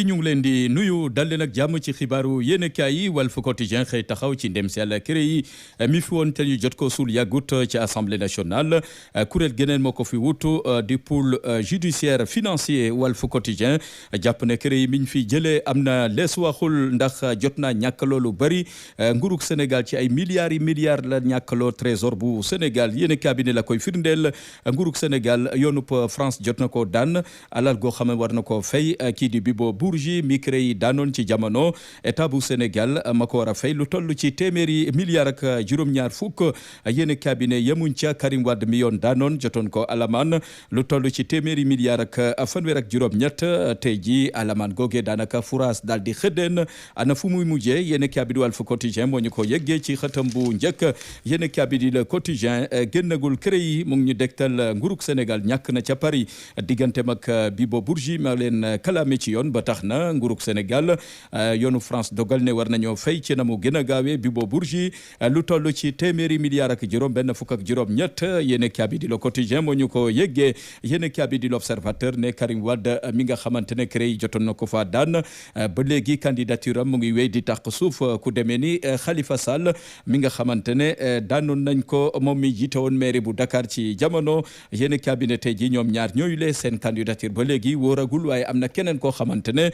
ñu ngi leen di nuyu dal leen ak jàmm ci xibaaru yéenekaay yi Walf Quotidien xëy taxaw ci ndem si yàlla kër yi mi fi woon te ñu jot ko suul yàggut ci assemblée nationale kuréel geneen moo ko fi wutu di pôle judiciaire financier Walf Quotidien jàpp ne kër yi miñ fi jëlee am na lees waxul ndax jot naa ñàkkaloo lu bëri nguurug Sénégal ci ay milliards la ñàkkaloo trésor bu Sénégal yéenekaay bi ne la koy firndeel nguurug Sénégal yoonub France jot na ko daan alal goo xam ne war na ko fay kii di Bibo Bourgi mi créé daanoon ci jamono état bu Sénégal ma ko war a fay lu toll ci téeméeri milliards ak juróom-ñaar fukk yéen cabinet yemuñ ca Karim Wade mi yoon daanoon jotoon ko alamaan lu toll ci téeméeri milliards ak fanweer ak juróom-ñett tey ji alamaan googee daanaka furaas daal di xëddeen ana fu muy mujjee yéen cabinet Walf Quotidien moo ñu ko yeggee ci xëtam bu njëkk yéen cabinet Le Quotidien génnagul créé mu ngi ñu dégtal nguurug Sénégal ñàkk na ca Paris digganteem ak Bibo Bourgi ma leen kalaame ci yoon ba tax na nguurug Sénégal yoonu France dogal ne war nañoo fay ci na mu gën a gaawee Bibo Bourgi lu toll ci téeméeri milliards ak juróom benn fukk ak juróom ñett yéen kaabi di Le Quotidien moo ñu ko yeggee yéen kaabi di L'Observateur ne Karim Wade mi nga xamante ne CREI jotoon na ko fa daan ba léegi candidature am mu ngi wéy di tàq suuf ku demee ni Khalifa Sall mi nga xamante ne daanoon nañ ko moom mi jiite woon mairie bu Dakar ci jamono yéen cabinet tey ji ñoom ñaar ñooyu le seen candidature ba léegi wóoragul waaye am na keneen koo xamante ne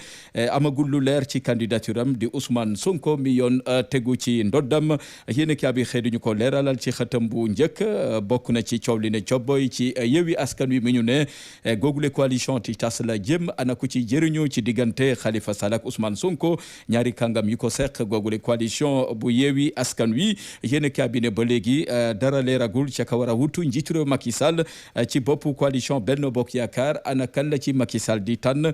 amagul lu leer ci candidature am di Ousmane Sonko mi yoon tegu ci ndoddam yéen kaabi xëy duñu ko leeralal ci xëtam bu njëkk bokk na ci coow li ne cobboy ci Yewwi Askan Wi mi ñu ne googule coalition ti tas la jëm ana ku ci jëriñu ci diggante Khalifa Sall ak Ousmane Sonko ñaari kàngam yu ko seq googule coalition bu Yewwi Askan Wi yéen kaabi ne ba léegi dara leeragul ca ka war a wutu njiitu réew Macky Sall ci bopp coalition Benno Bokk Yaakaar ana kan la ci Macky Sall di tànn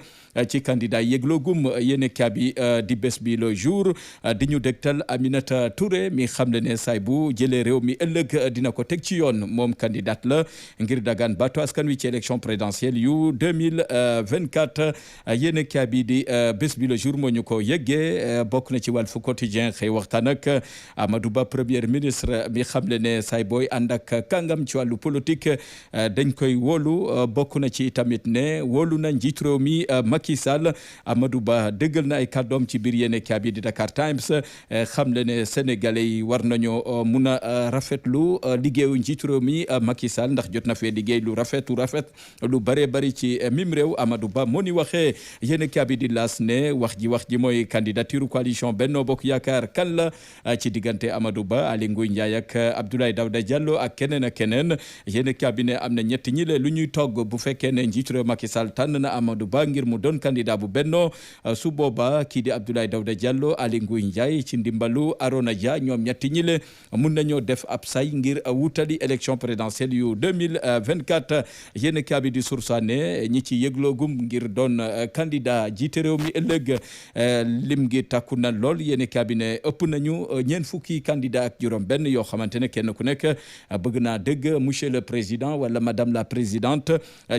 ci candidat yëgloogum yéen kaabi di bés bi le jour di ñu dégtal Aminata Touré mi xam le ne saay bu jëlee réew mi ëllëg dina ko teg ci yoon moom candidat la ngir dagaan baatu askan wi ci élection présidentielle yu 2024 yéen kaabi di bés bi le jour moo ñu ko yeggee bokk na ci Walf Quotidien xëy waxtaan ak Amadou Ba premier ministre mi xam le ne saay booy ànd ak kàngam ci wàllu politique dañ koy wóolu bokk na ci tamit ne wóolu na njiitu réew mi Macky Sall Amadou Ba dëggal na ay kàddoom ci biir yéene kaabi di Dakar Times xam le ne sénégalais yi war nañoo mun a rafetlu liggéeyu njiitu réew mi Macky Sall ndax jot na fee liggéey lu rafet lu bëree bëri ci mim réew Amadou Ba moo ni waxee yéene kaabi di L'As ne wax ji mooy candidature coalition Benno Bokk Yaakaar kan la ci diggante Amadou Ba Aly Ngouille Ndiaye ak Abdoulaye Daouda Diallo ak keneen yéene kaabi ne am na ñetti ñi le lu ñuy togg bu fekkee ne njiitu réew Macky Sall tànn na Amadou Ba ngir mu doon candidat bu Benno su booba kii di Abdoulaye Daouda Diallo Aly Ngouille Ndiaye ci ndimbalu Arona Dia ñoom ñetti ñi le mun nañoo def ab say ngir wutali élection présidentielle yu 2024 yéen kaabi di sursaane ñi ci yëgloogum ngir doon candidat jiite réew mi ëllëg lim gi takku na lool yéen kaabi ne ëpp nañu ñeent fukki candidat ak juróom benn yoo xamante ne kenn ku nekk bëgg naa dëgg monsieur le président wala madame la présidente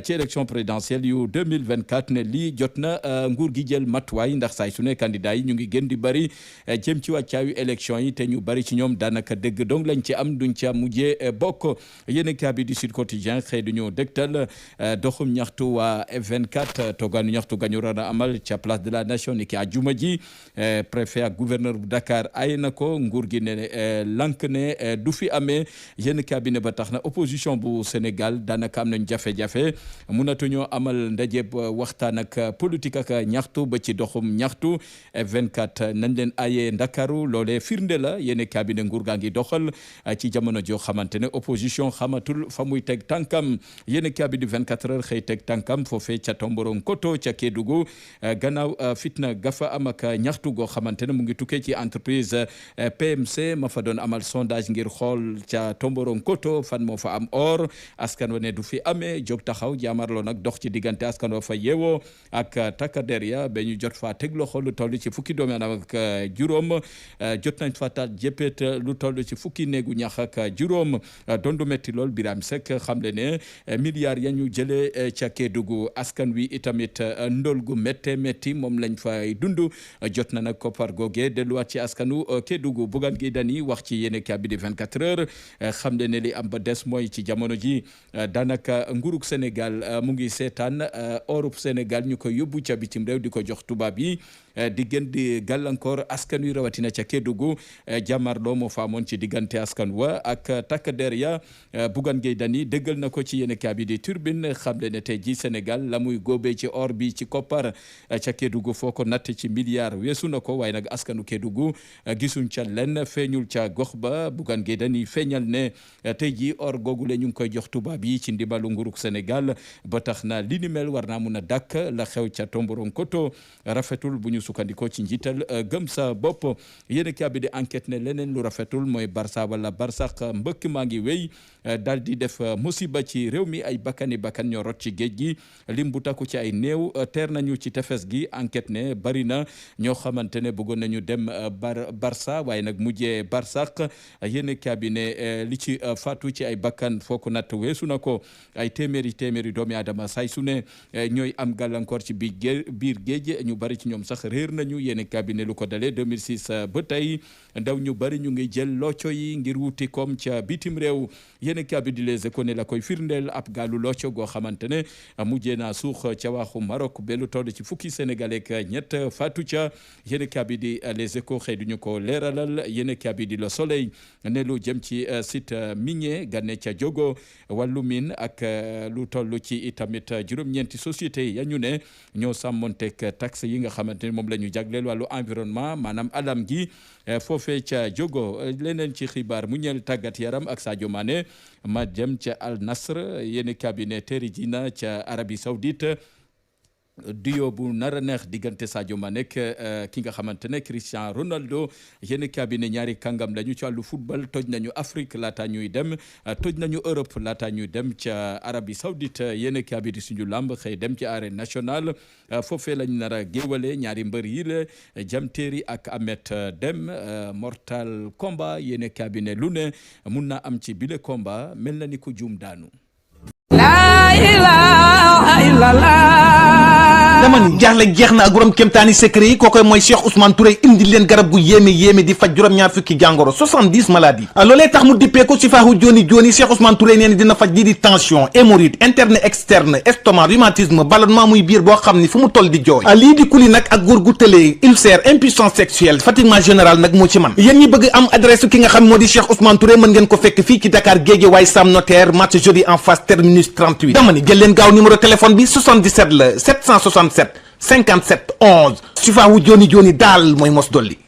ci élection présidentielle yu 2024 ne lii jot na nguur gi jël matuwaay ndax saay su ne candidat yi ñu ngi gën di bëri jëm ci wàccaayu élection yi te ñu bëri ci ñoom daanaka dëgg donc lañ ci am duñ ca mujjee bokk yéen kaabi di Sud Quotidien xëy duñu dégtal doxum ñaxtu waa F24 toogaanu ñaxtu gañu war a amal ca place de la nation ni ki àjjuma ji préfet ak gouverneur bu Dakar ay na ko nguur gi ne lank ne du fi amee yéen kaabi ne ba tax na opposition bu Sénégal daanaka am nañ jafe-jafe mënatuñoo amal ndaje waxtaan ak politique ak ñaxtu ba ci doxum ñaxtu F24 nañ leen aye Ndakaaru loolee firnde la yéen cabinet nguur gaa ngi doxal ci jamono joo xamante ne opposition xamatul fa muy teg tànkam yéen cabinet 24 heures xëy teg tànkam foofee ca Tomboronkoto ca Kédougou gannaaw fitna gafa am ak ñaxtu goo xamante ne mu ngi tukkee ci entreprise PMC ma fa doon amal sondage ngir xool ca Tomboronkoto fan moo fa am or askan wa ne du fi amee jóg taxaw jaamarloo nag dox ci diggante askan wa fa yeewoo ak takkader ya ba ñu jot fa teg loxo lu toll ci fukki doomi aadama ak juróom jot nañ fa taal jëppet lu toll ci fukki néegu ñax ak juróom dondu metti lool Birame Seck xam le ne milliards ya ñu jëlee ca Kédougou askan wi itamit ndol gu métti moom lañ fay dund jot na nag koppar googe delluwaat ci askanu Kédougou Bougane Gueye Dany wax ci yéene kabi di 24 heures xam le ne li am ba des mooy ci jamono ji daanaka nguurug Sénégal mu ngi seetaan orub Sénégal ñu koy yóbbu ca bitim réew di ko jox tubaab yi di gën di gàllankoor askan wi rawatina ca Kédougou jàmmarloo moo fa amoon ci diggante askan wa ak takk der ya Bougane Gueye Dany dëggal na ko ci yéen a bi di Turbine xamle ne tey ji Sénégal la muy góobee ci or bi ci koppar ca Kédougou foo ko natt ci milliard weesu na ko waaye nag askanu Kédougou gisuñ ca lenn feeñul ca gox ba Bougane Gueye Dany feeñal ne tey ji or googu la ñu ngi koy jox tubaab yi ci ndimbalu nguurug Sénégal ba tax na li ni mel war naa mun a dàkk la xew ca Tomboronkoto rafetul bu ñu sukkandikoo ci njiital gëm sa bopp yéen a bi di enquête ne leneen lu rafetul mooy Barça wala Barsax mbëkk maa ngi wéy daal di def musiba ci réew mi ay bakkan ñoo rot ci géej gi lim bu takku ci ay néew teer nañu ci tefes gi enquête ne bari na ñoo xamante ne bëggoon nañu dem Barça waaye nag mujjee Barsax yéen a bi ne li ci faatu ci ay bakkan foo ko natt weesu na ko ay téeméeri doomi aadama say su ne ñooy am gàllankoor ci biir géej ñu bari ci ñoom sax réer nañu yéen cabinet lu ko dalee 2006 ba tey ndaw ñu bari ñu ngi jël looco yi ngir wuti koom ca bitim réew yéen cabinet di Les Échos ne la koy firndeel ab gaalu looco goo xamante ne mujjee naa suux ca waxu Maroc ba lu toll ci fukki sénégalais ak ñett faatu ca yéen cabinet di Les Échos xëy duñu ko leeralal yéen cabinet di Le Soleil ne lu jëm ci site minier Gane ca Diogo wàllu mine ak lu toll ci itamit juróom-ñeenti société ya ñu ne ñoo sàmmonteeg taxe yi nga xamante ne moom la ñu jagleel wàllu environnement maanaam alam gi foofee ca Diogo leneen ci xibaar mu ñeel tàggat yaram ak Sadio Mané ma dem ca Al Nassr yéen cabinet teri jina ca Arabie Saoudite duo bu nar a neex diggante Sadio Mané ki nga xamante ne Cristiano Ronaldo yéen cabinet ñaari kàngam lañu ci wàllu football toj nañu Afrique laata ñuy dem toj nañu Europe laata ñuy dem ca Arabie Saoudite yéen cabinet suñu lamb xëy dem ci arène nationale foofee lañ nar a géewale ñaari mbër yi la Jam Téeri ak Ahmed Dem mortal combat yéen cabinet lu ne mun na am ci bile combat mel na ni ko juum daanu. La ilaha illallah. dama ni jaaxle jeex na ak borom kéemtaani secret yi kookoy mooy Cheikh Ousmane Touré indi leen garab gu yéeme di faj juróom-ñaar fukki jàngoro 70 maladies loolee tax mu dippee ko si faahu joni Cheikh Ousmane Touré nee ni dina faj lii di tension hémorroïde interne externe estomac rhumatisme ballonnement muy biir boo xam ni fu mu toll di jooy lii di kuli nag ak góor gu tëlee ulcère impuissance sexuelle fatiguement général nag moo ci man yéen ñi bëgg am adresse ki nga xam moo di Cheikh Ousmane Touré mën ngeen ko fekk fii ci Dakar Guédiawaye Sam Notaire match jeudi en face terminus 38 dama ni jël leen gaaw numéro téléphone bi 77 la 767 57 11 Sifaawu joni daal mooy mos dolli.